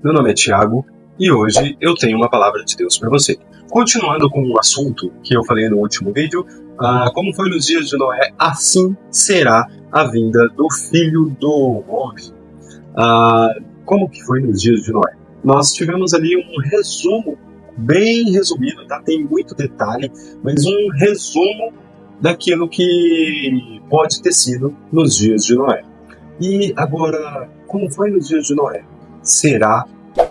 Meu nome é Thiago e hoje eu tenho uma palavra de Deus para você. Continuando com o assunto que eu falei no último vídeo, como foi nos dias de Noé, assim será a vinda do Filho do Homem. Como que foi nos dias de Noé? Nós tivemos ali um resumo, bem resumido, tá? Tem muito detalhe, mas um resumo daquilo que pode ter sido nos dias de Noé. E agora, como foi nos dias de Noé? Será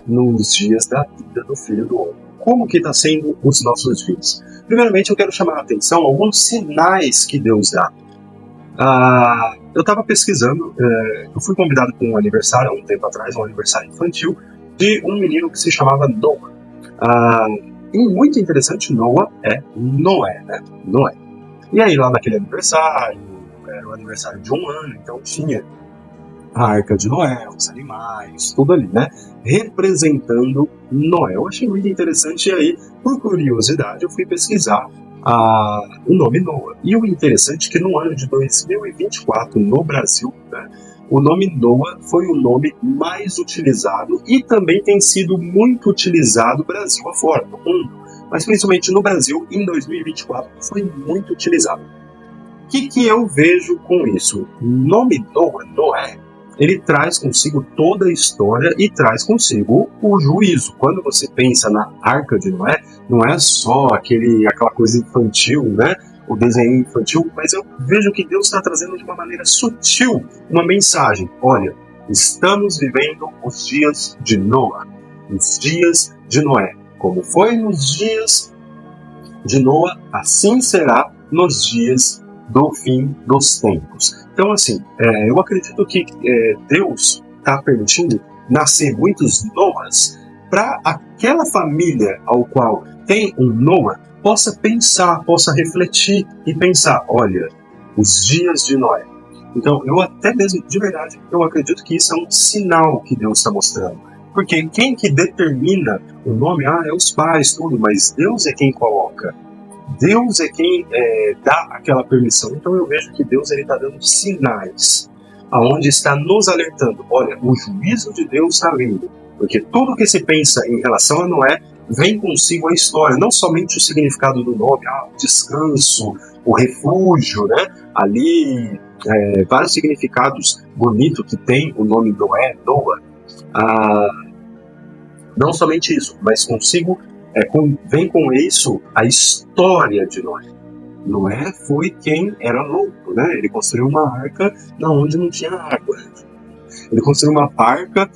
nos dias da vida do Filho do Homem. Como que está sendo os nossos dias? Primeiramente, eu quero chamar a atenção a alguns sinais que Deus dá. Eu estava pesquisando, eu fui convidado para um aniversário há um tempo atrás, um aniversário infantil, de um menino que se chamava Noah. E muito interessante, Noah é Noé, né? Noé. E aí, lá naquele aniversário, era o aniversário de um ano, então tinha a Arca de Noé, os animais, tudo ali, né? Representando Noé. Eu achei muito interessante e aí, por curiosidade, eu fui pesquisar o nome Noah. E o interessante é que no ano de 2024, no Brasil, né, o nome Noah foi o nome mais utilizado e também tem sido muito utilizado Brasil afora, no mundo. Mas principalmente no Brasil, em 2024, foi muito utilizado. O que eu vejo com isso? O nome Noah, Noé, ele traz consigo toda a história e traz consigo o juízo. Quando você pensa na Arca de Noé, não é só aquela coisa infantil, né? O desenho infantil, mas eu vejo que Deus está trazendo de uma maneira sutil uma mensagem. Olha, estamos vivendo os dias de Noé, os dias de Noé. Como foi nos dias de Noé, assim será nos dias do fim dos tempos. Então, assim, eu acredito que Deus está permitindo nascer muitos Noas para aquela família ao qual tem um Noah possa pensar, possa refletir e pensar, olha, os dias de Noé. Então, eu até mesmo, de verdade, eu acredito que isso é um sinal que Deus está mostrando. Porque quem que determina o nome, é os pais, tudo, mas Deus é quem coloca. Deus é quem dá aquela permissão. Então eu vejo que Deus está dando sinais, aonde está nos alertando. Olha, o juízo de Deus está vindo. Porque tudo que se pensa em relação a Noé vem consigo a história. Não somente o significado do nome, o descanso, o refúgio, né? Ali, vários significados bonitos que tem o nome Noé, Noah. Não somente isso, mas consigo vem com isso a história de Noé. Noé foi quem era louco, né? Ele construiu uma arca onde não tinha água. Ele construiu uma barca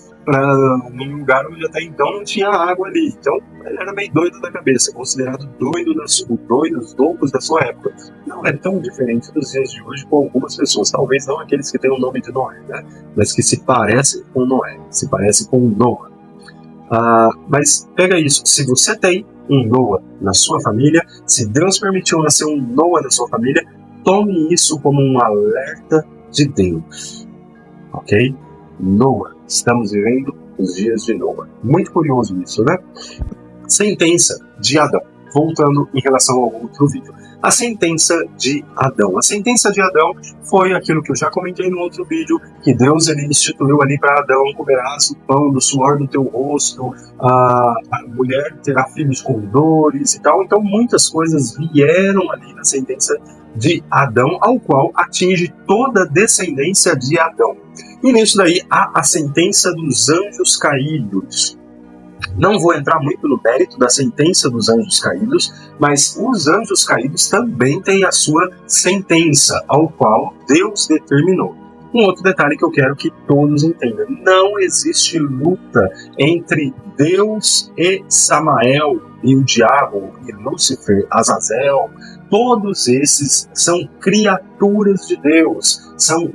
num lugar onde até então não tinha água ali. Então ele era meio doido da cabeça, considerado os loucos da sua época. Não é tão diferente dos dias de hoje com algumas pessoas, talvez não aqueles que têm o nome de Noé, né? Mas que se parecem com Noé, se parecem com Noah. Mas pega isso, se você tem um Noah na sua família, se Deus permitiu nascer um Noah na sua família, tome isso como um alerta de Deus, ok? Noah, estamos vivendo os dias de Noah. Muito curioso isso, né? Sentença de Adão. Voltando em relação ao outro vídeo. A sentença de Adão. A sentença de Adão foi aquilo que eu já comentei no outro vídeo, que Deus ele instituiu ali para Adão: comerás o pão do suor do teu rosto, a mulher terá filhos com dores e tal. Então muitas coisas vieram ali na sentença de Adão, ao qual atinge toda a descendência de Adão. E nisso daí há a sentença dos anjos caídos. Não vou entrar muito no mérito da sentença dos anjos caídos, mas os anjos caídos também têm a sua sentença, ao qual Deus determinou. Um outro detalhe que eu quero que todos entendam: não existe luta entre Deus e Samael, e o diabo, e Lúcifer, Azazel. Todos esses são criaturas de Deus, são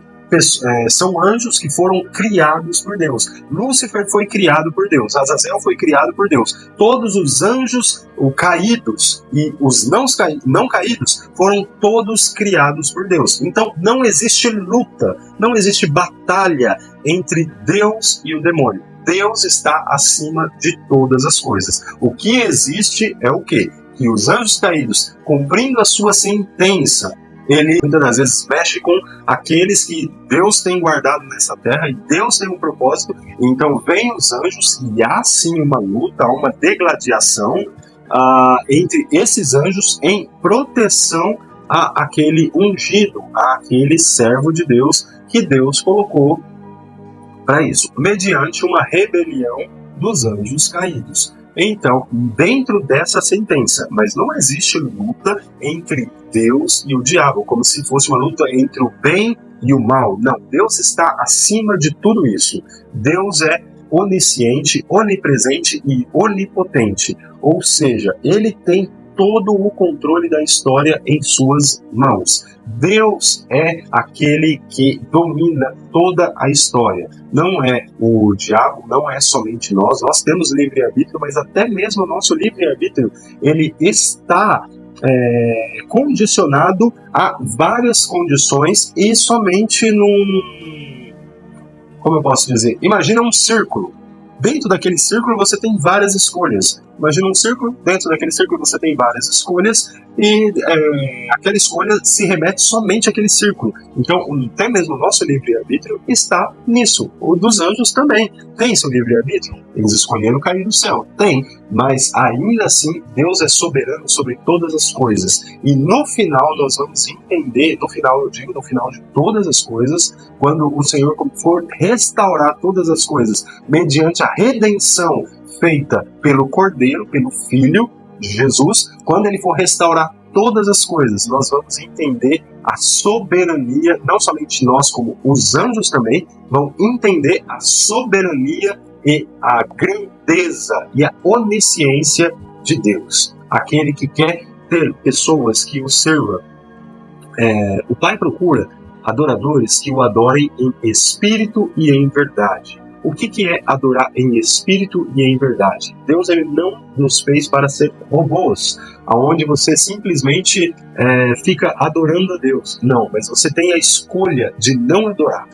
anjos que foram criados por Deus. Lúcifer foi criado por Deus, Azazel foi criado por Deus. Todos os anjos caídos e os não caídos foram todos criados por Deus. Então não existe luta, não existe batalha entre Deus e o demônio. Deus está acima de todas as coisas. O que existe é o quê? Que os anjos caídos, cumprindo a sua sentença, ele muitas das vezes mexe com aqueles que Deus tem guardado nessa terra, e Deus tem um propósito. Então vem os anjos e há sim uma luta, uma degladiação entre esses anjos em proteção àquele ungido, àquele servo de Deus que Deus colocou para isso, mediante uma rebelião dos anjos caídos. Então, dentro dessa sentença, mas não existe luta entre Deus e o diabo, como se fosse uma luta entre o bem e o mal. Não, Deus está acima de tudo isso. Deus é onisciente, onipresente e onipotente. Ou seja, ele tem todo o controle da história em suas mãos. Deus é aquele que domina toda a história. Não é o diabo, não é somente nós. Nós temos livre-arbítrio, mas até mesmo o nosso livre-arbítrio, ele está condicionado a várias condições e somente como eu posso dizer? Imagina um círculo. Dentro daquele círculo você tem várias escolhas. Imagina um círculo, dentro daquele círculo você tem várias escolhas e aquela escolha se remete somente àquele círculo. Então, até mesmo o nosso livre-arbítrio está nisso. O dos anjos também tem seu livre-arbítrio. Eles escolheram cair do céu. Tem, mas ainda assim Deus é soberano sobre todas as coisas. E no final nós vamos entender, no final eu digo, no final de todas as coisas, quando o Senhor for restaurar todas as coisas mediante a redenção feita pelo Cordeiro, pelo Filho de Jesus, quando ele for restaurar todas as coisas, nós vamos entender a soberania, não somente nós, como os anjos também, vão entender a soberania e a grandeza e a onisciência de Deus. Aquele que quer ter pessoas que o sirvam. O Pai procura adoradores que o adorem em espírito e em verdade. O que é adorar em espírito e em verdade? Deus ele não nos fez para ser robôs, onde você simplesmente fica adorando a Deus. Não, mas você tem a escolha de não adorar.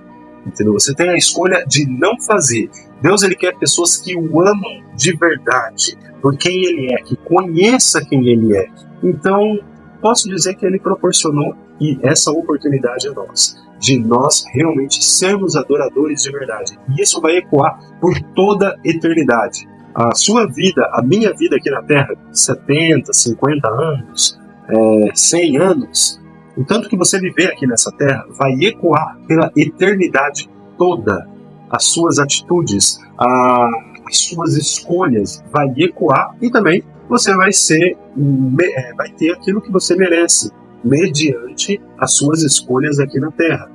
Entendeu? Você tem a escolha de não fazer. Deus ele quer pessoas que o amam de verdade, por quem ele é, que conheça quem ele é. Então, posso dizer que ele proporcionou essa oportunidade a nós, de nós realmente sermos adoradores de verdade. E isso vai ecoar por toda a eternidade. A sua vida, a minha vida aqui na Terra, 70, 50 anos, 100 anos, o tanto que você viver aqui nessa Terra vai ecoar pela eternidade toda. As suas atitudes, as suas escolhas vai ecoar e também você vai ter aquilo que você merece, mediante as suas escolhas aqui na Terra.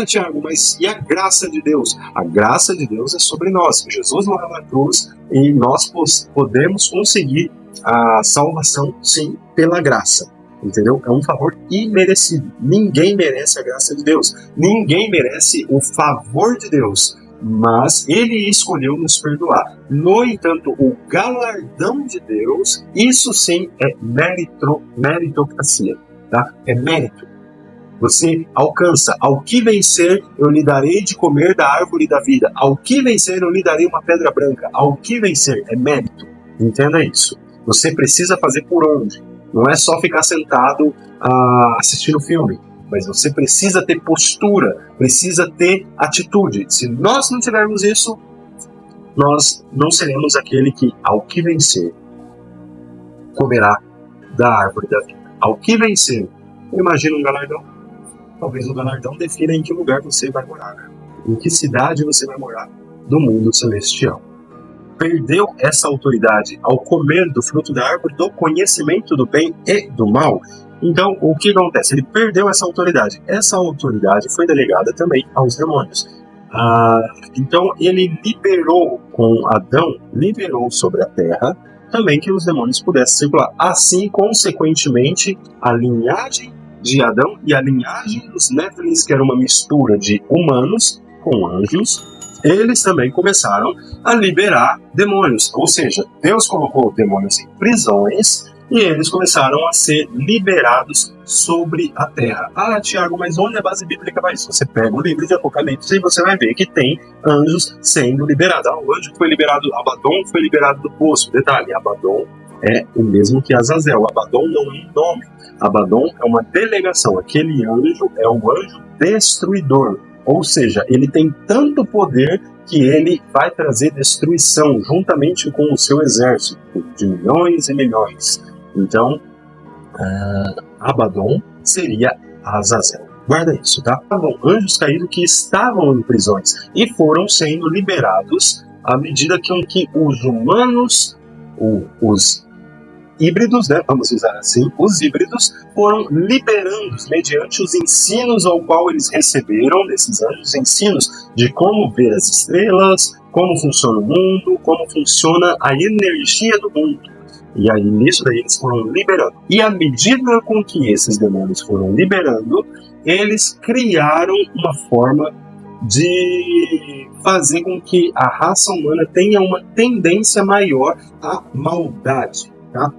Tiago, mas e a graça de Deus? A graça de Deus é sobre nós. Jesus morreu na cruz e nós podemos conseguir a salvação, sim, pela graça. Entendeu? É um favor imerecido. Ninguém merece a graça de Deus. Ninguém merece o favor de Deus. Mas ele escolheu nos perdoar. No entanto, o galardão de Deus, isso sim é meritocracia. Tá? É mérito. Você alcança. Ao que vencer, eu lhe darei de comer da árvore da vida. Ao que vencer, eu lhe darei uma pedra branca. Ao que vencer, é mérito. Entenda isso. Você precisa fazer por onde? Não é só ficar sentado assistindo filme. Mas você precisa ter postura, precisa ter atitude. Se nós não tivermos isso, nós não seremos aquele que, ao que vencer, comerá da árvore da vida. Ao que vencer, imagina um galardão. Talvez o galardão defina em que lugar você vai morar, né? Em que cidade você vai morar do mundo celestial. Perdeu essa autoridade ao comer do fruto da árvore do conhecimento do bem e do mal. Então, o que acontece? Ele perdeu essa autoridade. Essa autoridade foi delegada também aos demônios. Então, ele liberou com Adão, liberou sobre a terra também que os demônios pudessem circular. Assim, consequentemente, a linhagem de Adão e a linhagem dos Néfilins, que era uma mistura de humanos com anjos, eles também começaram a liberar demônios. Ou seja, Deus colocou demônios em prisões e eles começaram a ser liberados sobre a terra. Tiago, mas onde a base bíblica vai isso? Você pega o livro de Apocalipse e você vai ver que tem anjos sendo liberados. O anjo que foi liberado, Abaddon, foi liberado do poço. Detalhe, Abaddon é o mesmo que Azazel. Abaddon não é um nome. Abaddon é uma delegação. Aquele anjo é um anjo destruidor. Ou seja, ele tem tanto poder que ele vai trazer destruição juntamente com o seu exército de milhões e milhões. Então, Abaddon seria Azazel. Guarda isso, tá? Anjos caídos que estavam em prisões e foram sendo liberados à medida que os humanos, os híbridos, né, vamos usar assim, os híbridos foram liberando mediante os ensinos ao qual eles receberam desses anjos, ensinos de como ver as estrelas, como funciona o mundo, como funciona a energia do mundo. E aí nisso daí eles foram liberando. E à medida com que esses demônios foram liberando, eles criaram uma forma de fazer com que a raça humana tenha uma tendência maior à maldade. Tá?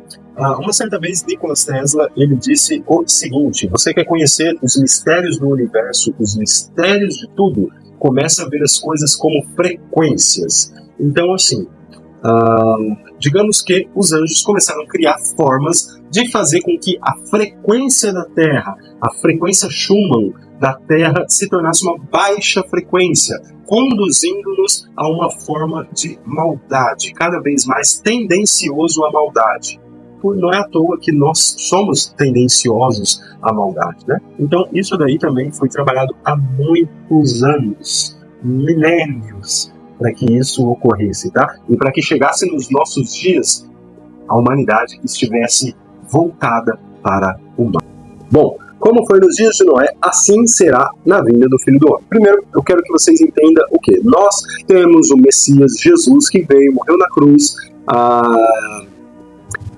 Uma certa vez, Nikola Tesla ele disse o seguinte: você quer conhecer os mistérios do universo, os mistérios de tudo? Começa a ver as coisas como frequências. Então, assim, digamos que os anjos começaram a criar formas de fazer com que a frequência da Terra, a frequência Schumann da Terra, se tornasse uma baixa frequência, conduzindo-nos a uma forma de maldade, cada vez mais tendencioso à maldade. Não é à toa que nós somos tendenciosos à maldade, né? Então, isso daí também foi trabalhado há muitos anos, milênios, para que isso ocorresse, tá? E para que chegasse nos nossos dias, a humanidade estivesse voltada para o mal. Bom, como foi nos dias de Noé, assim será na vinda do Filho do Homem. Primeiro, eu quero que vocês entendam o quê? Nós temos o Messias Jesus que veio, morreu na cruz,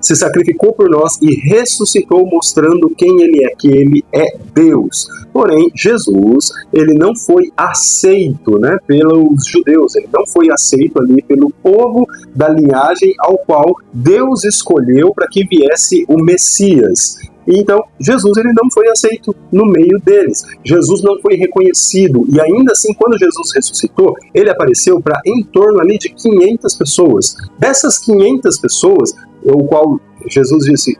se sacrificou por nós e ressuscitou, mostrando quem ele é, que ele é Deus. Porém, Jesus, ele não foi aceito, né, pelos judeus, ele não foi aceito ali pelo povo da linhagem ao qual Deus escolheu para que viesse o Messias. Então, Jesus ele não foi aceito no meio deles. Jesus não foi reconhecido. E ainda assim, quando Jesus ressuscitou, ele apareceu para em torno ali de 500 pessoas. Dessas 500 pessoas, o qual Jesus disse,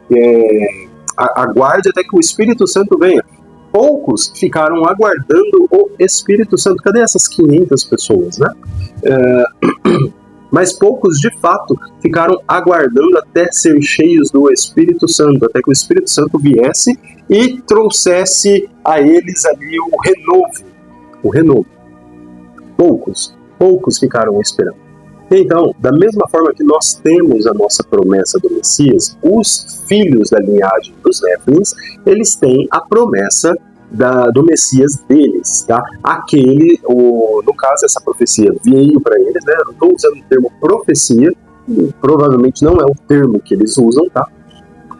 aguarde até que o Espírito Santo venha. Poucos ficaram aguardando o Espírito Santo. Cadê essas 500 pessoas, né? Mas poucos, de fato, ficaram aguardando até ser cheios do Espírito Santo, até que o Espírito Santo viesse e trouxesse a eles ali o renovo. Poucos ficaram esperando. Então, da mesma forma que nós temos a nossa promessa do Messias, os filhos da linhagem dos Néfilins, eles têm a promessa do Messias deles, tá? No caso, essa profecia veio para eles, né? Eu não estou usando o termo profecia, provavelmente não é o termo que eles usam, tá?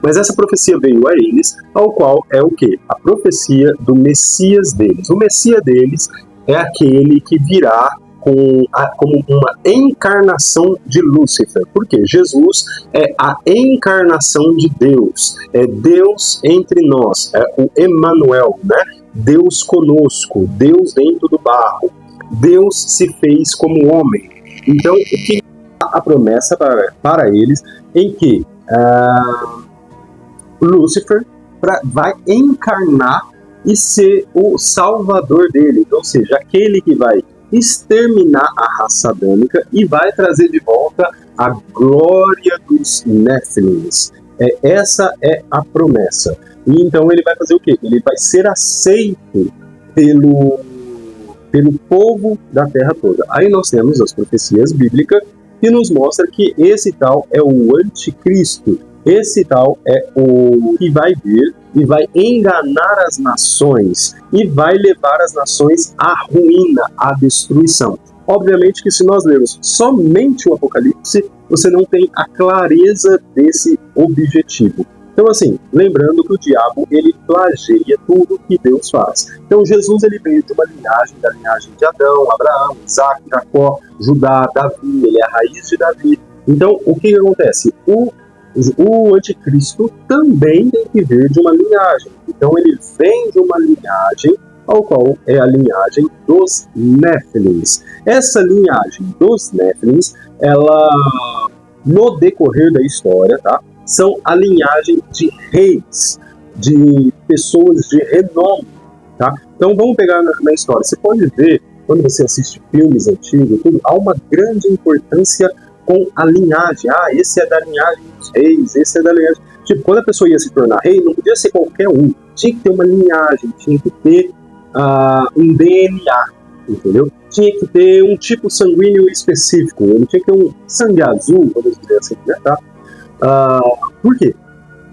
Mas essa profecia veio a eles, ao qual é o quê? A profecia do Messias deles. O Messias deles é aquele que virá como uma encarnação de Lúcifer. Por quê? Jesus é a encarnação de Deus, é Deus entre nós, é o Emmanuel, né? Deus conosco, Deus dentro do barro, Deus se fez como homem. Então, o que a promessa para eles em que Lúcifer vai encarnar e ser o salvador deles, ou seja, aquele que vai exterminar a raça adâmica e vai trazer de volta a glória dos Néfilins. Essa é a promessa. E então ele vai fazer o quê? Ele vai ser aceito pelo povo da terra toda. Aí nós temos as profecias bíblicas que nos mostra que esse tal é o anticristo. Esse tal é o que vai vir e vai enganar as nações e vai levar as nações à ruína, à destruição. Obviamente que se nós lermos somente o Apocalipse, você não tem a clareza desse objetivo. Então assim, lembrando que o diabo ele plageia tudo que Deus faz. Então Jesus ele veio de uma linhagem, da linhagem de Adão, Abraão, Isaac, Jacó, Judá, Davi, ele é a raiz de Davi. Então o que acontece? O anticristo também tem que vir de uma linhagem. Então ele vem de uma linhagem, ao qual é a linhagem dos Néfilins. Essa linhagem dos Néfilins, ela, no decorrer da história, tá, são a linhagem de reis, de pessoas de renome, tá? Então vamos pegar na história. Você pode ver, quando você assiste filmes antigos, tudo, há uma grande importância com a linhagem. Ah, esse é da linhagem dos reis, esse é da linhagem... Tipo, quando a pessoa ia se tornar rei, não podia ser qualquer um. Tinha que ter uma linhagem, tinha que ter um DNA, entendeu? Tinha que ter um tipo sanguíneo específico. Ele tinha que ter um sangue azul, vamos dizer assim, né, tá? Por quê?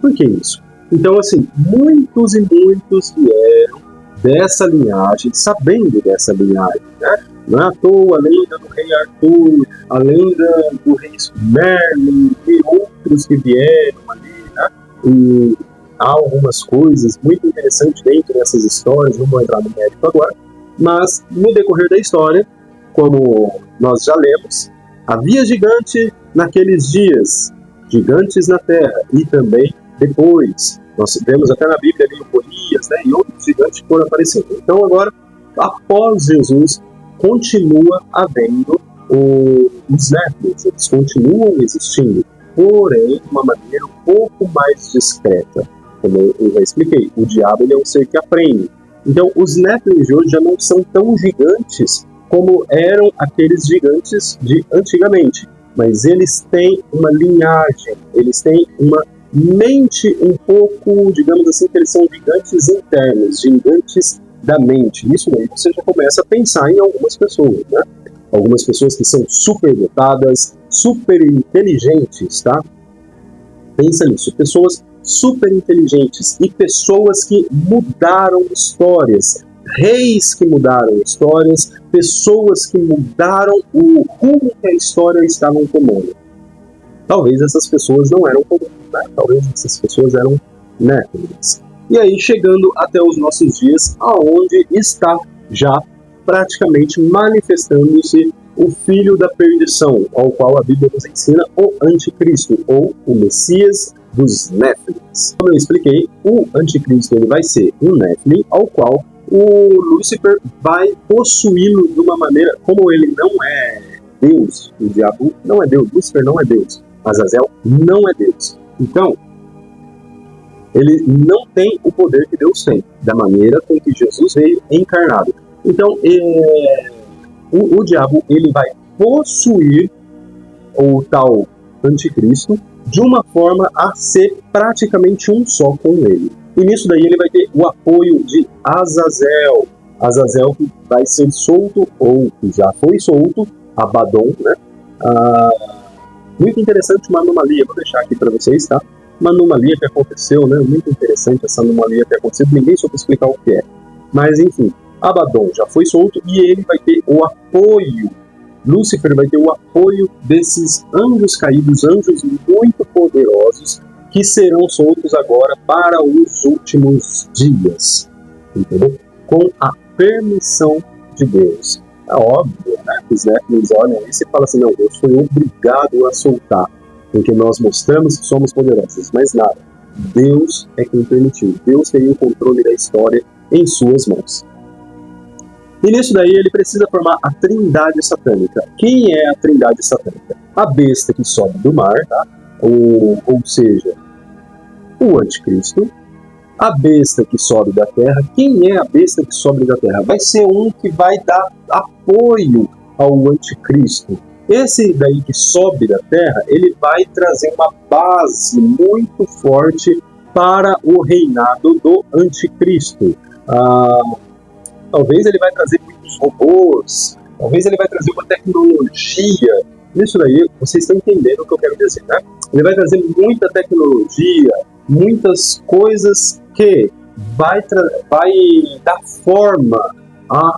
Por que isso? Então, assim, muitos e muitos vieram dessa linhagem, sabendo dessa linhagem, né? Não é à toa a lenda do rei Arthur, a lenda do rei Merlin e outros que vieram ali, né? E há algumas coisas muito interessantes dentro dessas histórias, não vou entrar no mérito agora, mas no decorrer da história, como nós já lemos, havia gigante naqueles dias, gigantes na terra, e também depois, nós vemos até na Bíblia ali o Golias, né, e outros gigantes foram aparecendo. Então agora, após Jesus, continua havendo os Néfilis, eles continuam existindo, porém de uma maneira um pouco mais discreta. Como eu já expliquei, o diabo ele é um ser que aprende. Então os Néfilis de hoje já não são tão gigantes como eram aqueles gigantes de antigamente, mas eles têm uma linhagem, eles têm uma mente um pouco, digamos assim, que eles são gigantes internos, gigantes da mente. Isso aí você já começa a pensar em algumas pessoas, né? Algumas pessoas que são super dotadas, super inteligentes, tá? Pensa nisso, pessoas super inteligentes e pessoas que mudaram histórias, reis que mudaram histórias, pessoas que mudaram o rumo que a história estava tomando. Talvez essas pessoas não eram comuns, né? Talvez essas pessoas eram Néfilis. E aí, chegando até os nossos dias, aonde está já praticamente manifestando-se o filho da perdição, ao qual a Bíblia nos ensina o anticristo, ou o Messias dos Néfilis. Como eu expliquei, o anticristo ele vai ser um Néfilim, ao qual o Lúcifer vai possuí-lo de uma maneira, como ele não é Deus, o diabo não é Deus, Lúcifer não é Deus, Azazel não é Deus. Então, ele não tem o poder que Deus tem, da maneira com que Jesus veio encarnado. Então, o diabo ele vai possuir o tal anticristo de uma forma a ser praticamente um só com ele. E nisso daí ele vai ter o apoio de Azazel. Azazel que vai ser solto, ou que já foi solto, Abaddon, né? Muito interessante uma anomalia, vou deixar aqui para vocês, tá? Uma anomalia que aconteceu, né? Muito interessante essa anomalia que aconteceu, ninguém soube explicar o que é. Mas enfim, Abaddon já foi solto e ele vai ter o apoio, Lúcifer vai ter o apoio desses anjos caídos, anjos muito poderosos, que serão soltos agora para os últimos dias, entendeu? Com a permissão de Deus. É óbvio, né? Os Néfilis olham isso e falam assim, não, Deus foi obrigado a soltar, porque nós mostramos que somos poderosos, mas nada. Deus é quem permitiu. Deus tem o controle da história em suas mãos. E nisso daí ele precisa formar a trindade satânica. Quem é a trindade satânica? A besta que sobe do mar, tá? Ou seja, o anticristo. A besta que sobe da terra. Quem é a besta que sobe da terra? Vai ser um que vai dar apoio ao anticristo. Esse daí que sobe da terra, ele vai trazer uma base muito forte para o reinado do anticristo. Talvez ele vai trazer muitos robôs, talvez ele vai trazer uma tecnologia. Nisso daí, vocês estão entendendo o que eu quero dizer, né? Ele vai trazer muita tecnologia, muitas coisas que vai dar forma ao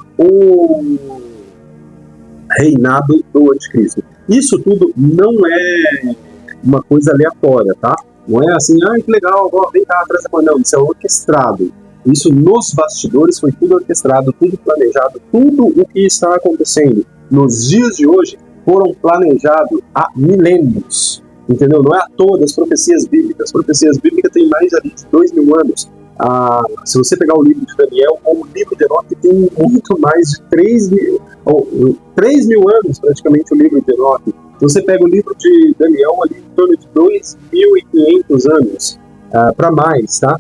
reinado do anticristo. Isso tudo não é uma coisa aleatória, tá? Não é assim, que legal, vem cá, traz a coisa. Não, isso é orquestrado. Isso nos bastidores foi tudo orquestrado, tudo planejado, tudo o que está acontecendo nos dias de hoje foram planejados há milênios, entendeu? Não é à toa das profecias bíblicas. As profecias bíblicas têm mais ali de 2.000 anos. Se você pegar o livro de Daniel ou o livro de Enoque, tem muito mais de 3.000 anos praticamente o livro de Enoque. Você pega o livro de Daniel ali em torno de 2.500 anos para mais, tá?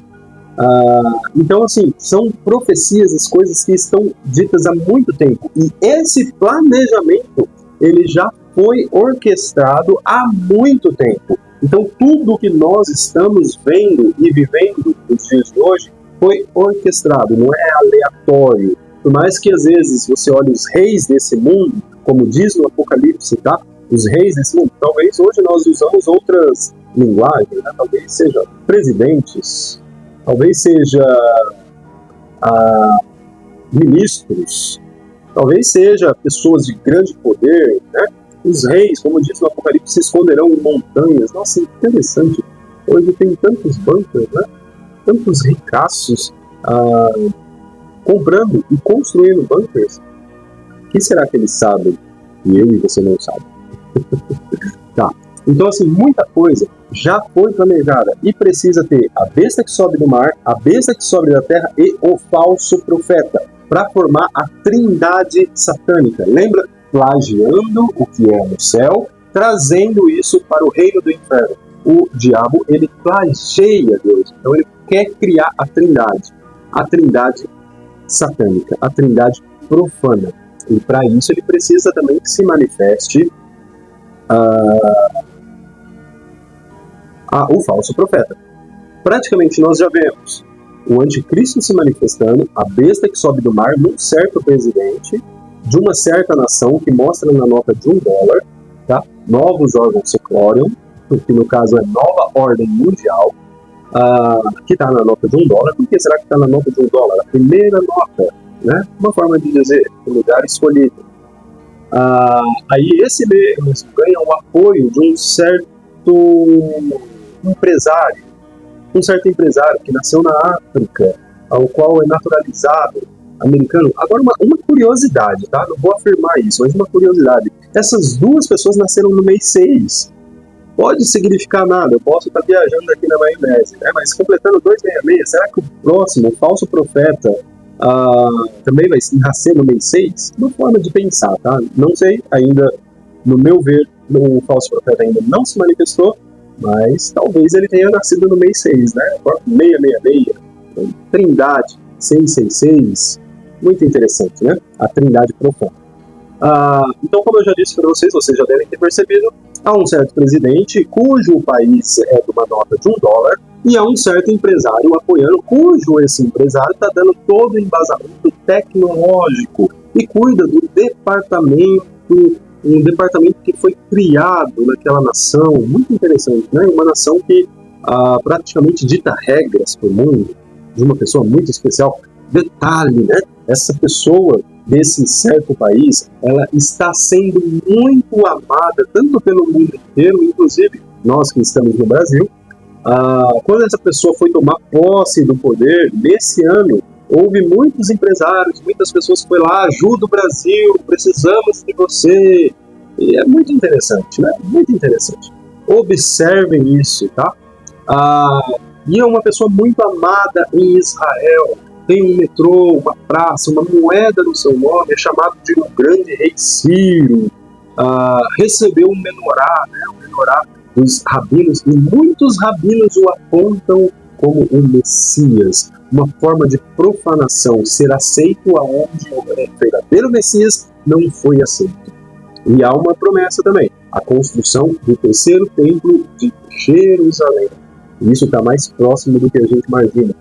Então, assim, são profecias, as coisas que estão ditas há muito tempo. E esse planejamento, ele já foi orquestrado há muito tempo. Então, tudo que nós estamos vendo e vivendo nos dias de hoje foi orquestrado, não é aleatório. Por mais que, às vezes, você olhe os reis desse mundo, como diz no Apocalipse, tá? Os reis desse mundo, talvez hoje nós usamos outras linguagens, né? Talvez seja presidentes, talvez seja ministros, talvez seja pessoas de grande poder, né? Os reis, como diz no Apocalipse, se esconderão em montanhas. Nossa, interessante. Hoje tem tantos bancos, né? Tantos ricaços comprando e construindo bunkers. O que será que eles sabem e eu e você não sabem? Tá. Então, assim, muita coisa já foi planejada e precisa ter a besta que sobe do mar, a besta que sobe da terra e o falso profeta para formar a trindade satânica. Lembra? Plagiando o que é no céu, trazendo isso para o reino do inferno. O diabo, ele plageia Deus. Então, ele quer criar a trindade satânica, a trindade profana. E para isso ele precisa também que se manifeste o falso profeta. Praticamente nós já vemos o anticristo se manifestando, a besta que sobe do mar num certo presidente de uma certa nação que mostra na nota de $1, tá? Novos órgãos seclorium, que no caso é nova ordem mundial, que está na nota de $1. Por que será que está na nota de $1? A primeira nota, né? Uma forma de dizer, o lugar escolhido. Aí esse mesmo ganha o apoio de um certo empresário que nasceu na África, ao qual é naturalizado americano. Agora, uma curiosidade, tá? Não vou afirmar isso, mas uma curiosidade. Essas duas pessoas nasceram no mês 6. Pode significar nada, eu posso estar viajando aqui na maionese, né? Mas completando 266, será que o próximo, o falso profeta, também vai nascer no mês 6? Uma forma de pensar, tá? Não sei, ainda, no meu ver, o falso profeta ainda não se manifestou, mas talvez ele tenha nascido no mês 6, né? 666, trindade, 666, muito interessante, né? A trindade profana. Então, como eu já disse para vocês já devem ter percebido, há um certo presidente cujo país é de uma nota de $1 e há um certo empresário apoiando, cujo esse empresário está dando todo o embasamento tecnológico e cuida do departamento, um departamento que foi criado naquela nação, muito interessante, né? Uma nação que praticamente dita regras para o mundo, de uma pessoa muito especial. Detalhe, né? Essa pessoa desse certo país, ela está sendo muito amada, tanto pelo mundo inteiro, inclusive nós que estamos no Brasil. Quando essa pessoa foi tomar posse do poder, nesse ano, houve muitos empresários, muitas pessoas que foram lá, ajuda o Brasil, precisamos de você. E é muito interessante, né? Muito interessante. Observem isso, tá? E é uma pessoa muito amada em Israel. Tem um metrô, uma praça, uma moeda no seu nome, é chamado de um grande rei Ciro. Recebeu um menorá, né? Um menorá dos rabinos, e muitos rabinos o apontam como um Messias. Uma forma de profanação, ser aceito aonde o verdadeiro Messias não foi aceito. E há uma promessa também, a construção do terceiro templo de Jerusalém. E isso está mais próximo do que a gente imagina.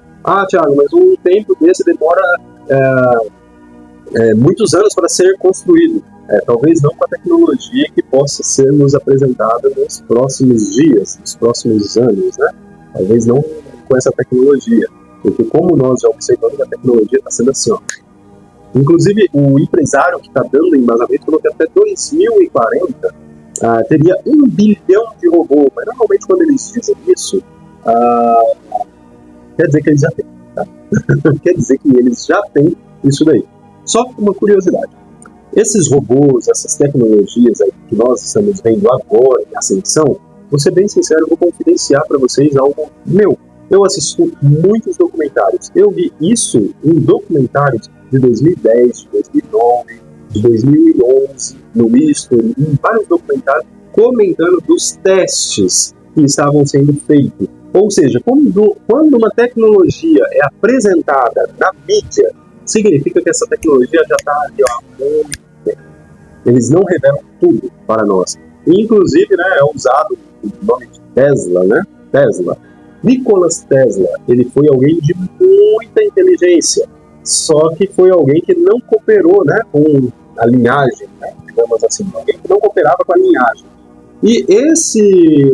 Thiago, mas um templo desse demora muitos anos para ser construído. Talvez não com a tecnologia que possa ser nos apresentada nos próximos dias, nos próximos anos, né? Talvez não com essa tecnologia. Porque como nós já observamos, a tecnologia está sendo assim, ó. Inclusive, o empresário que está dando embasamento falou que até 2040 teria 1 bilhão de robôs. Mas normalmente quando eles dizem isso, quer dizer que eles já têm, tá? Quer dizer que eles já têm isso daí. Só uma curiosidade. Esses robôs, essas tecnologias aí que nós estamos vendo agora em ascensão, vou ser bem sincero, eu vou confidenciar para vocês algo meu. Eu assisto muitos documentários. Eu vi isso em documentários de 2010, de 2009, de 2011, no History, em vários documentários comentando dos testes que estavam sendo feitos. Ou seja, quando uma tecnologia é apresentada na mídia, significa que essa tecnologia já está ali há muito tempo. Eles não revelam tudo para nós. Inclusive, né, é usado o nome de Tesla, né? Tesla. Nikola Tesla, ele foi alguém de muita inteligência, só que foi alguém que não cooperou, né, com a linhagem, né, digamos assim, alguém que não cooperava com a linhagem. E esse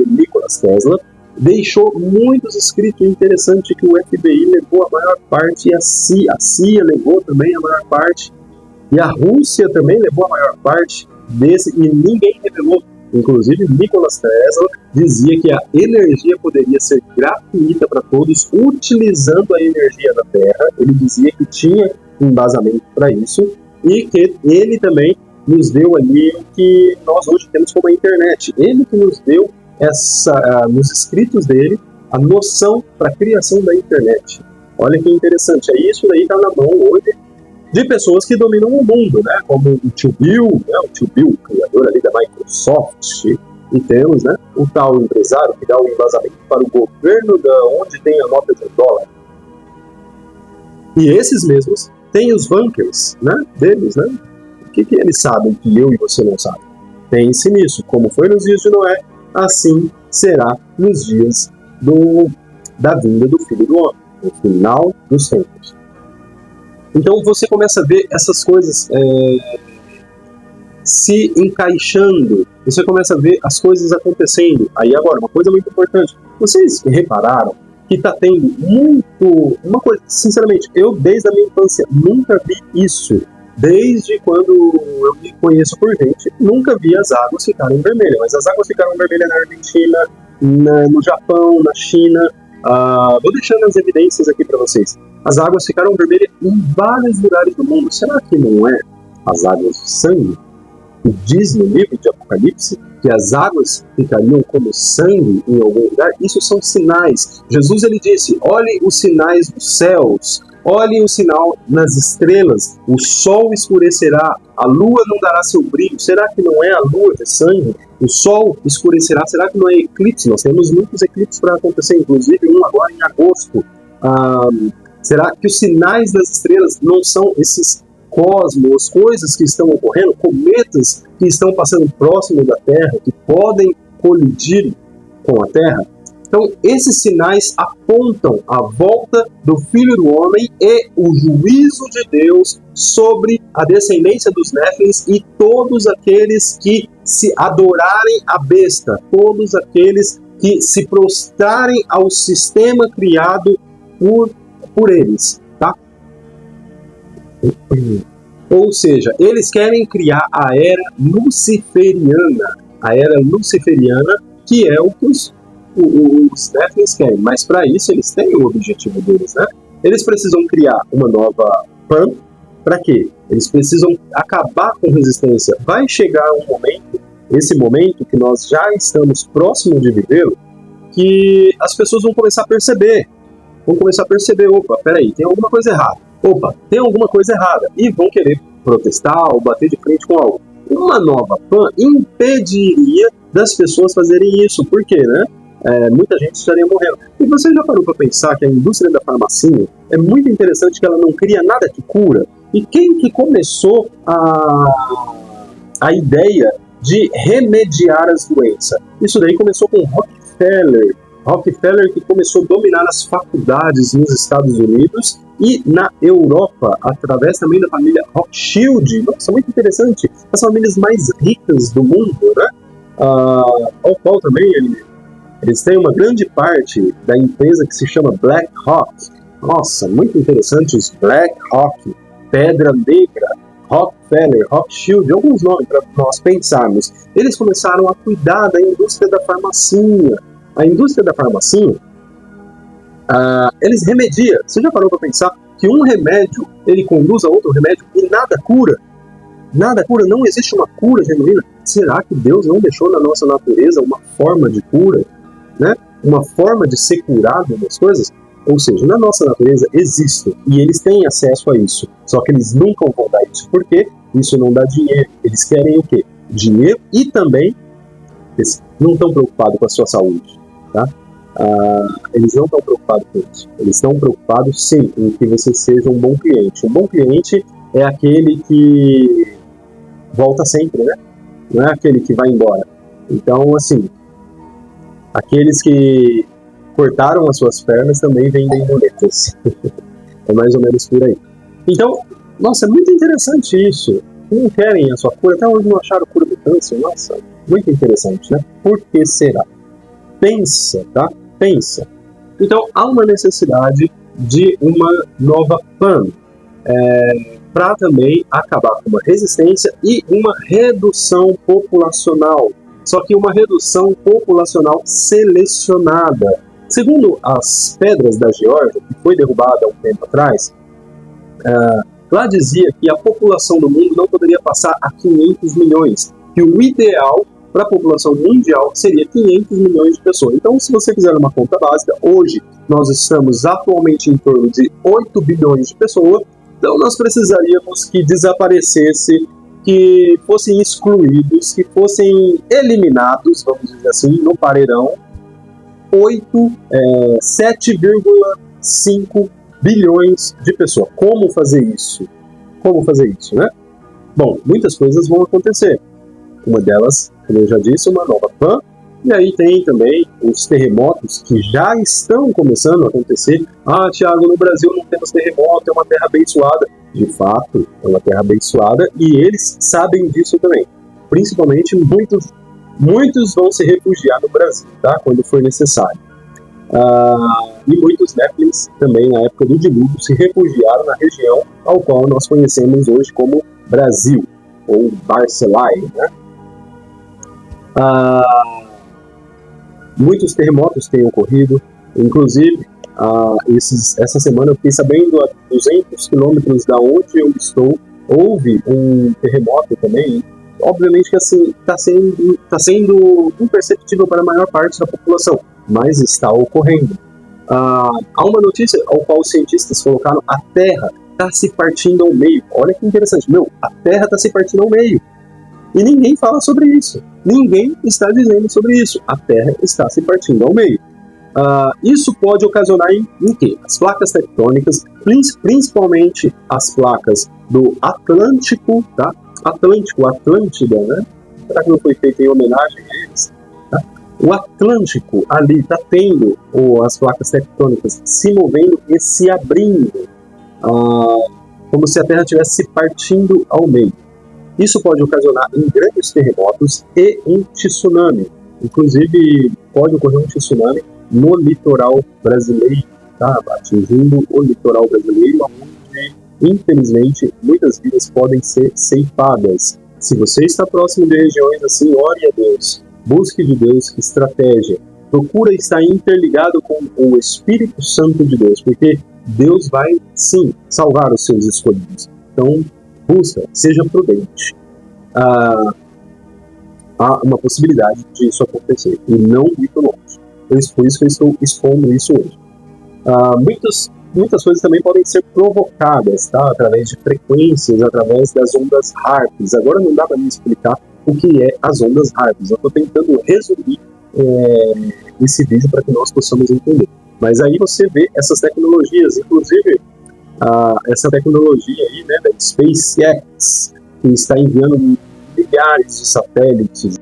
Nikola Tesla deixou muitos escritos interessantes que o FBI levou a maior parte, e a CIA levou também a maior parte, e a Rússia também levou a maior parte desse, e ninguém revelou. Inclusive, Nikola Tesla dizia que a energia poderia ser gratuita para todos, utilizando a energia da Terra. Ele dizia que tinha embasamento para isso, e que ele também nos deu ali o que nós hoje temos como a internet. Ele que nos deu nos escritos dele, a noção para a criação da internet. Olha que interessante, isso daí está na mão hoje de pessoas que dominam o mundo, né? Como o tio Bill, né? O tio Bill, criador ali da Microsoft, e temos, né, o tal empresário que dá o embasamento para o governo da onde tem a nota de dólar. E esses mesmos têm os bunkers, né, deles, né? O que eles sabem que eu e você não sabem? Pense nisso, como foi nos dias de Noé, assim será nos dias da vinda do Filho do Homem, no final dos tempos. Então você começa a ver essas coisas se encaixando, você começa a ver as coisas acontecendo. Aí agora, uma coisa muito importante, vocês repararam que está tendo uma coisa, sinceramente, eu desde a minha infância nunca vi isso. Desde quando eu me conheço por gente, nunca vi as águas ficarem vermelhas. Mas as águas ficaram vermelhas na Argentina, no Japão, na China. Vou deixando as evidências aqui para vocês. As águas ficaram vermelhas em vários lugares do mundo. Será que não é as águas de sangue? Que diz no livro de Apocalipse que as águas ficariam como sangue em algum lugar? Isso são sinais. Jesus ele disse, olhem os sinais dos céus. Olhem o sinal nas estrelas, o sol escurecerá, a lua não dará seu brilho. Será que não é a lua de sangue? O sol escurecerá, será que não é eclipse? Nós temos muitos eclipses para acontecer, inclusive um agora em agosto. Será que os sinais das estrelas não são esses cosmos, coisas que estão ocorrendo, cometas que estão passando próximo da Terra, que podem colidir com a Terra? Então, esses sinais apontam a volta do Filho do Homem e o juízo de Deus sobre a descendência dos Néfilins e todos aqueles que se adorarem a besta, todos aqueles que se prostrarem ao sistema criado por eles, tá? Ou seja, eles querem criar a era luciferiana, que é o que os Néfilins querem, mas para isso eles têm o objetivo deles, né? Eles precisam criar uma nova Pan, para quê? Eles precisam acabar com resistência. Vai chegar um momento, esse momento que nós já estamos próximos de viver, que as pessoas vão começar a perceber, opa, peraí, tem alguma coisa errada, e vão querer protestar ou bater de frente com algo. Uma nova Pan impediria das pessoas fazerem isso, por quê, né? Muita gente estaria morrendo. E você já parou para pensar que a indústria da farmacia é muito interessante, que ela não cria nada que cura? E quem que começou a ideia de remediar as doenças? Isso daí começou com Rockefeller que começou a dominar as faculdades nos Estados Unidos e na Europa, através também da família Rothschild. Nossa, muito interessante. As famílias mais ricas do mundo, né? Ao qual também eles têm uma grande parte da empresa que se chama Black Rock. Nossa, muito interessante os Black Rock, Pedra Negra, Rockefeller, Rothschild, alguns nomes para nós pensarmos. Eles começaram a cuidar da indústria da farmacia. A indústria da farmacia, eles remediam. Você já parou para pensar que um remédio, ele conduz a outro remédio e nada cura? Nada cura, não existe uma cura genuína. Será que Deus não deixou na nossa natureza uma forma de cura? Né? Uma forma de ser curado das coisas? Ou seja, na nossa natureza existe, e eles têm acesso a isso, só que eles nunca vão dar isso, porque isso não dá dinheiro. Eles querem o quê? Dinheiro e também Eles não estão preocupados com a sua saúde, tá? Eles não estão preocupados com isso. Eles estão preocupados, sim, em que você seja um bom cliente. Um bom cliente é aquele que volta sempre, né? Não é aquele que vai embora. Então, assim, aqueles que cortaram as suas pernas também vendem boletas. É mais ou menos por aí. Então, nossa, é muito interessante isso. Não querem a sua cura, até hoje não acharam cura do câncer. Nossa, muito interessante, né? Por que será? Pensa, tá? Pensa. Então, há uma necessidade de uma nova PAN para também acabar com uma resistência e uma redução populacional. Só que uma redução populacional selecionada. Segundo as pedras da Geórgia, que foi derrubada há um tempo atrás, lá dizia que a população do mundo não poderia passar a 500 milhões, que o ideal para a população mundial seria 500 milhões de pessoas. Então, se você fizer uma conta básica, hoje nós estamos atualmente em torno de 8 bilhões de pessoas, então nós precisaríamos que desaparecesse, que fossem excluídos, que fossem eliminados, vamos dizer assim, no paredão, 7,5 bilhões de pessoas. Como fazer isso? Como fazer isso, né? Bom, muitas coisas vão acontecer. Uma delas, como eu já disse, uma nova PAN. E aí tem também os terremotos que já estão começando a acontecer. Ah, Thiago, no Brasil não temos terremoto, é uma terra abençoada. De fato, é uma terra abençoada e eles sabem disso também. Principalmente, muitos vão se refugiar no Brasil, tá? Quando for necessário. E muitos Néfilins também, na época do dilúvio, se refugiaram na região ao qual nós conhecemos hoje como Brasil, ou Barcelai, né? Muitos terremotos têm ocorrido, inclusive essa semana eu fiquei sabendo, a 200 quilômetros da onde eu estou, houve um terremoto também. Obviamente que assim, está sendo imperceptível para a maior parte da população, mas está ocorrendo. Há uma notícia ao qual os cientistas colocaram: a Terra está se partindo ao meio. Olha que interessante, a Terra está se partindo ao meio. E ninguém fala sobre isso. Ninguém está dizendo sobre isso. A Terra está se partindo ao meio. Isso pode ocasionar em quê? As placas tectônicas, principalmente as placas do Atlântico, tá? Atlântida, né? Será que não foi feito em homenagem a eles? Tá? O Atlântico ali está tendo as placas tectônicas se movendo e se abrindo, como se a Terra estivesse se partindo ao meio. Isso pode ocasionar em grandes terremotos e em tsunami. Inclusive, pode ocorrer um tsunami no litoral brasileiro, tá? Atingindo o litoral brasileiro, onde, infelizmente, muitas vidas podem ser ceifadas. Se você está próximo de regiões assim, ore a Deus, busque de Deus estratégia, procura estar interligado com o Espírito Santo de Deus, porque Deus vai, sim, salvar os seus escolhidos. Então, busca, seja prudente. Há uma possibilidade de isso acontecer, e não muito longe. Por isso que eu estou expondo isso hoje. Muitas coisas também podem ser provocadas, tá? Através de frequências, através das ondas HAARPs. Agora não dá para me explicar o que é as ondas HAARPs. Eu estou tentando resumir esse vídeo para que nós possamos entender. Mas aí você vê essas tecnologias, inclusive essa tecnologia aí, né, da SpaceX, que está enviando milhares de satélites.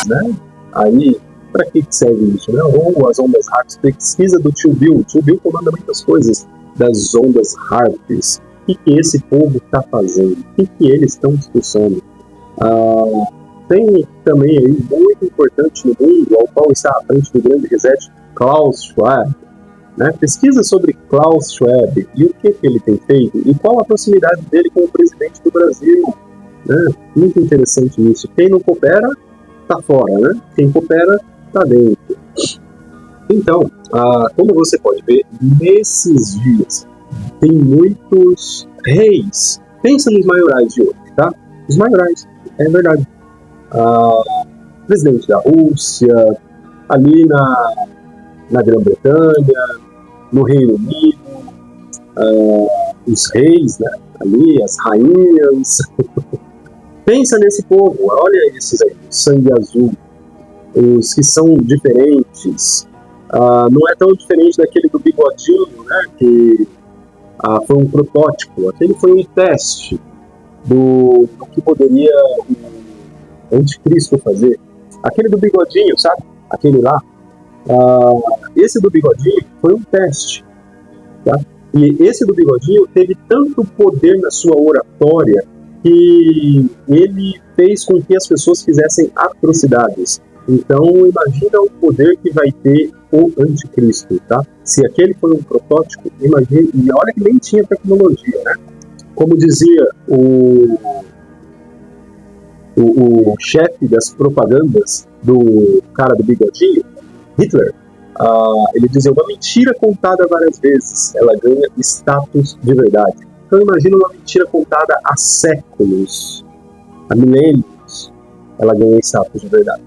Né? Aí, para que serve isso? Né? Ou as ondas HAARPs, pesquisa do Tio Bill. O Tio Bill comanda muitas coisas das ondas HAARPs. O que esse povo está fazendo? O que eles estão discussando? Tem também aí, muito importante no mundo, ao qual está à frente do grande reset, Klaus Schwab. Né? Pesquisa sobre Klaus Schwab e o que ele tem feito e qual a proximidade dele com o presidente do Brasil. Né? Muito interessante isso. Quem não coopera tá fora, né? Quem coopera tá dentro. Então, como você pode ver, nesses dias tem muitos reis. Pensa nos maiorais de hoje, tá? Os maiorais, é verdade. Presidente da Rússia, ali na Grã-Bretanha, no Reino Unido, os reis, né? Ali, as rainhas. Pensa nesse povo, olha esses aí, sangue azul, os que são diferentes. Não é tão diferente daquele do bigodinho, né? Que foi um protótipo. Aquele foi um teste do que poderia o anticristo fazer. Aquele do bigodinho, sabe? Aquele lá. Esse do bigodinho foi um teste. Tá? E esse do bigodinho teve tanto poder na sua oratória que ele fez com que as pessoas fizessem atrocidades. Então, imagina o poder que vai ter o anticristo, tá? Se aquele foi um protótipo, imagine, e olha que nem tinha tecnologia, né? Como dizia o chefe das propagandas do cara do bigodinho, Hitler, ele dizia: uma mentira contada várias vezes, ela ganha status de verdade. Então imagina uma mentira contada há séculos, há milênios, ela ganha status de verdade.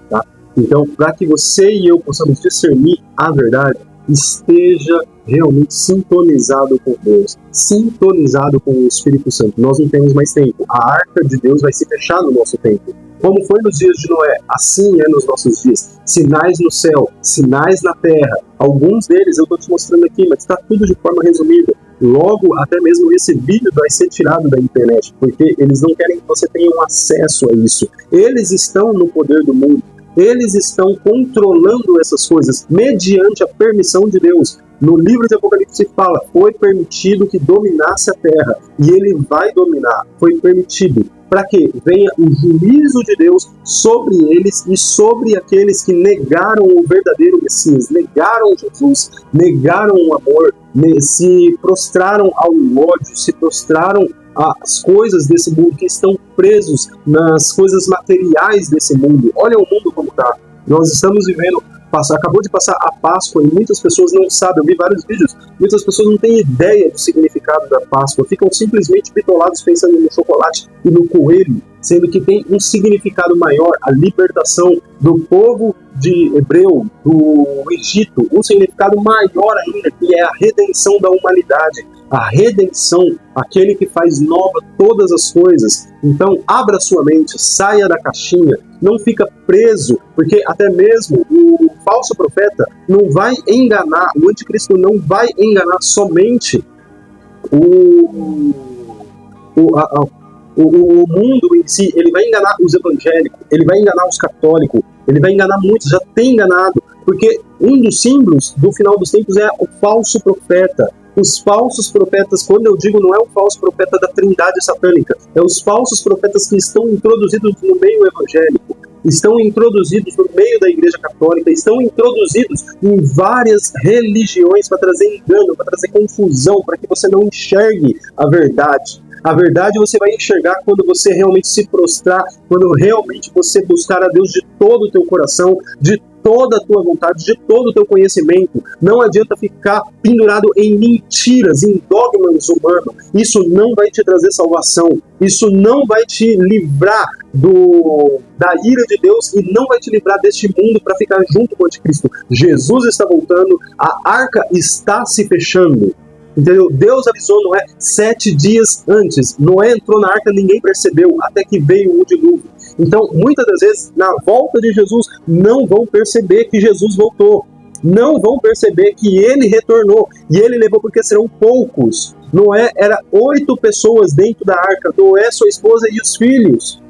Tá? Então, para que você e eu possamos discernir a verdade, esteja realmente sintonizado com Deus, sintonizado com o Espírito Santo. Nós não temos mais tempo. A arca de Deus vai se fechar no nosso tempo. Como foi nos dias de Noé, assim é nos nossos dias. Sinais no céu, sinais na terra. Alguns deles eu estou te mostrando aqui, mas está tudo de forma resumida. Logo, até mesmo esse vídeo vai ser tirado da internet, porque eles não querem que você tenha um acesso a isso. Eles estão no poder do mundo. Eles estão controlando essas coisas mediante a permissão de Deus. No livro de Apocalipse fala, foi permitido que dominasse a terra, e ele vai dominar, foi permitido, para que venha o juízo de Deus sobre eles e sobre aqueles que negaram o verdadeiro Messias, negaram Jesus, negaram o amor, se prostraram ao ódio, se prostraram às coisas desse mundo, que estão presos nas coisas materiais desse mundo. Olha o mundo como está. Nós estamos vivendo, acabou de passar a Páscoa e muitas pessoas não sabem, eu vi vários vídeos, muitas pessoas não têm ideia do significado da Páscoa, ficam simplesmente bitolados pensando no chocolate e no coelho, sendo que tem um significado maior, a libertação do povo de hebreu, do Egito, um significado maior ainda, que é a redenção da humanidade, a redenção, aquele que faz nova todas as coisas. Então, abra sua mente, saia da caixinha, não fica preso, porque até mesmo o falso profeta não vai enganar, o anticristo não vai enganar somente o mundo em si, ele vai enganar os evangélicos, ele vai enganar os católicos, ele vai enganar muitos, já tem enganado, porque um dos símbolos do final dos tempos é o falso profeta. Os falsos profetas, quando eu digo, não é o falso profeta da trindade satânica, é os falsos profetas que estão introduzidos no meio evangélico, estão introduzidos no meio da igreja católica, estão introduzidos em várias religiões para trazer engano, para trazer confusão, para que você não enxergue a verdade. A verdade você vai enxergar quando você realmente se prostrar, quando realmente você buscar a Deus de todo o teu coração, de toda a tua vontade, de todo o teu conhecimento. Não adianta ficar pendurado em mentiras, em dogmas humanos. Isso não vai te trazer salvação. Isso não vai te livrar da ira de Deus e não vai te livrar deste mundo para ficar junto com o anticristo. Jesus está voltando, a arca está se fechando. Entendeu? Deus avisou Noé 7 dias antes. Noé entrou na arca, ninguém percebeu, até que veio o dilúvio. Então, muitas das vezes, na volta de Jesus, não vão perceber que Jesus voltou. Não vão perceber que ele retornou. E ele levou porque serão poucos. Noé era 8 pessoas dentro da arca. Noé, sua esposa e os filhos.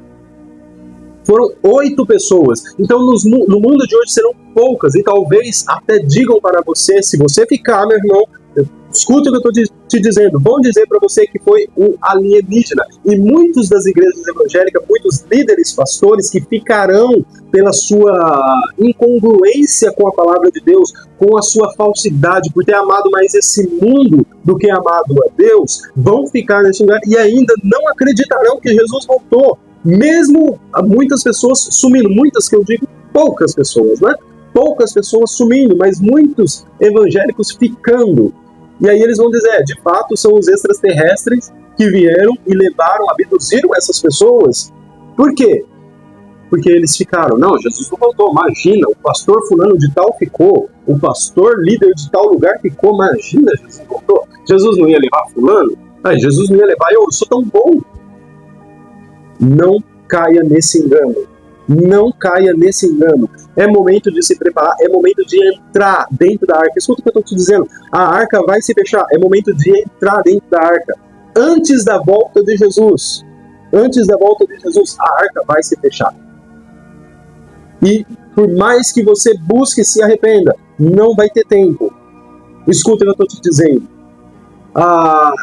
Foram 8 pessoas. Então, no mundo de hoje serão poucas. E talvez até digam para você, se você ficar, meu irmão, escuta o que eu estou te dizendo, vão dizer para você que foi um alienígena. E muitos das igrejas evangélicas, muitos líderes, pastores, que ficarão pela sua incongruência com a palavra de Deus, com a sua falsidade, por ter amado mais esse mundo do que amado a Deus, vão ficar nesse lugar e ainda não acreditarão que Jesus voltou. Mesmo muitas pessoas sumindo, muitas que eu digo, poucas pessoas, né? Poucas pessoas sumindo, mas muitos evangélicos ficando. E aí eles vão dizer, de fato são os extraterrestres que vieram e levaram, abduziram essas pessoas. Por quê? Porque eles ficaram, não, Jesus não voltou, imagina, o pastor fulano de tal ficou, o pastor líder de tal lugar ficou, imagina, Jesus não voltou. Jesus não ia levar fulano? Jesus não ia levar, eu sou tão bom. Não caia nesse engano. Não caia nesse engano. É momento de se preparar, é momento de entrar dentro da arca. Escuta o que eu estou te dizendo. A arca vai se fechar, é momento de entrar dentro da arca. Antes da volta de Jesus. Antes da volta de Jesus, a arca vai se fechar. E por mais que você busque e se arrependa, não vai ter tempo. Escuta o que eu estou te dizendo.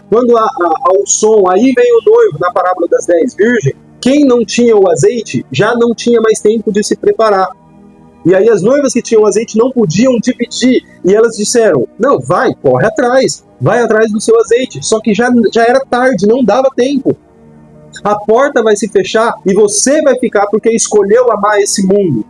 Quando ao som, aí vem o noivo na parábola das 10 virgens, quem não tinha o azeite já não tinha mais tempo de se preparar. E aí as noivas que tinham azeite não podiam dividir. E elas disseram, não, corre atrás, vai atrás do seu azeite. Só que já era tarde, não dava tempo. A porta vai se fechar e você vai ficar porque escolheu amar esse mundo.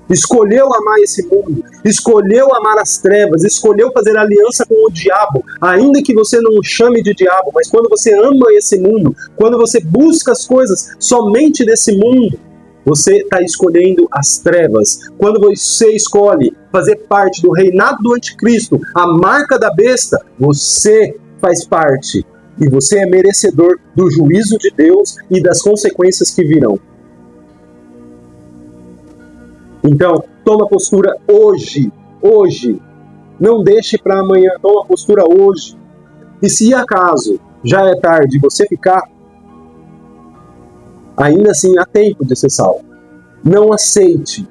Escolheu amar esse mundo, escolheu amar as trevas, escolheu fazer aliança com o diabo, ainda que você não o chame de diabo, mas quando você ama esse mundo, quando você busca as coisas somente desse mundo, você está escolhendo as trevas. Quando você escolhe fazer parte do reinado do anticristo, a marca da besta, você faz parte e você é merecedor do juízo de Deus e das consequências que virão. Então, toma postura hoje. Não deixe para amanhã, toma postura hoje. E se acaso já é tarde você ficar, ainda assim há tempo de ser salvo. Não aceite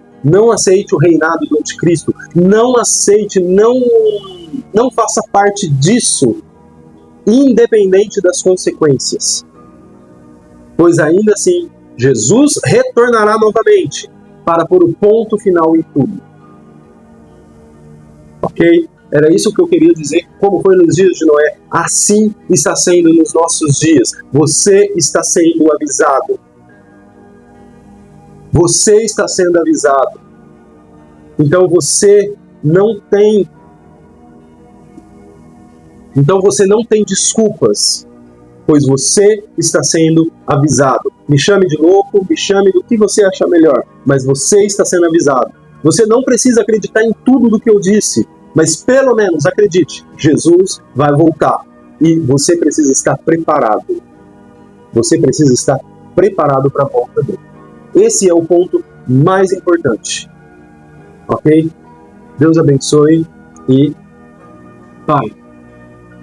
o reinado do anticristo. Não aceite, não faça parte disso, independente das consequências. Pois ainda assim, Jesus retornará novamente para pôr o ponto final em tudo. Ok? Era isso que eu queria dizer, como foi nos dias de Noé, assim está sendo nos nossos dias. Você está sendo avisado. Você está sendo avisado. Então você não tem desculpas, pois você está sendo avisado. Me chame de louco, me chame do que você achar melhor, mas você está sendo avisado. Você não precisa acreditar em tudo do que eu disse, mas pelo menos acredite, Jesus vai voltar e você precisa estar preparado. Você precisa estar preparado para a volta dele. Esse é o ponto mais importante. Ok? Deus abençoe e Pai,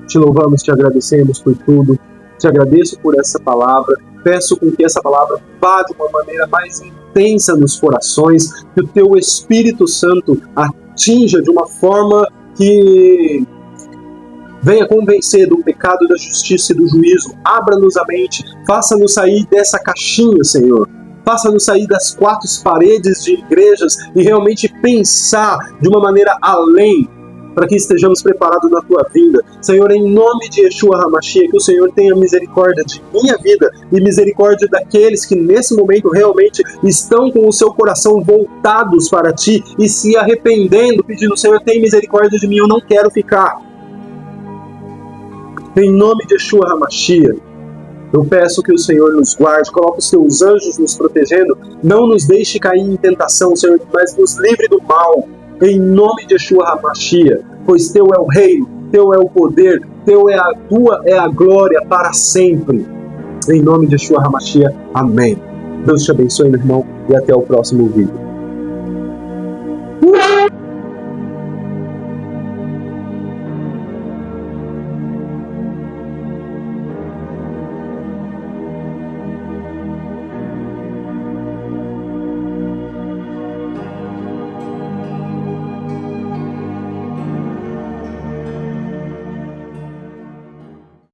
te louvamos, te agradecemos por tudo. Te agradeço por essa palavra, peço com que essa palavra vá de uma maneira mais intensa nos corações, que o Teu Espírito Santo atinja de uma forma que venha convencer do pecado, da justiça e do juízo. Abra-nos a mente, faça-nos sair dessa caixinha, Senhor. Faça-nos sair das 4 paredes de igrejas e realmente pensar de uma maneira além, para que estejamos preparados na Tua vinda. Senhor, em nome de Yeshua HaMashiach, que o Senhor tenha misericórdia de minha vida e misericórdia daqueles que nesse momento realmente estão com o seu coração voltados para Ti e se arrependendo, pedindo, Senhor, tem misericórdia de mim, eu não quero ficar. Em nome de Yeshua HaMashiach, eu peço que o Senhor nos guarde, coloque os Teus anjos nos protegendo, não nos deixe cair em tentação, Senhor, mas nos livre do mal. Em nome de Yeshua HaMashiach, pois Teu é o reino, Teu é o poder, Tua é a glória para sempre. Em nome de Yeshua HaMashiach, amém. Deus te abençoe, meu irmão, e até o próximo vídeo.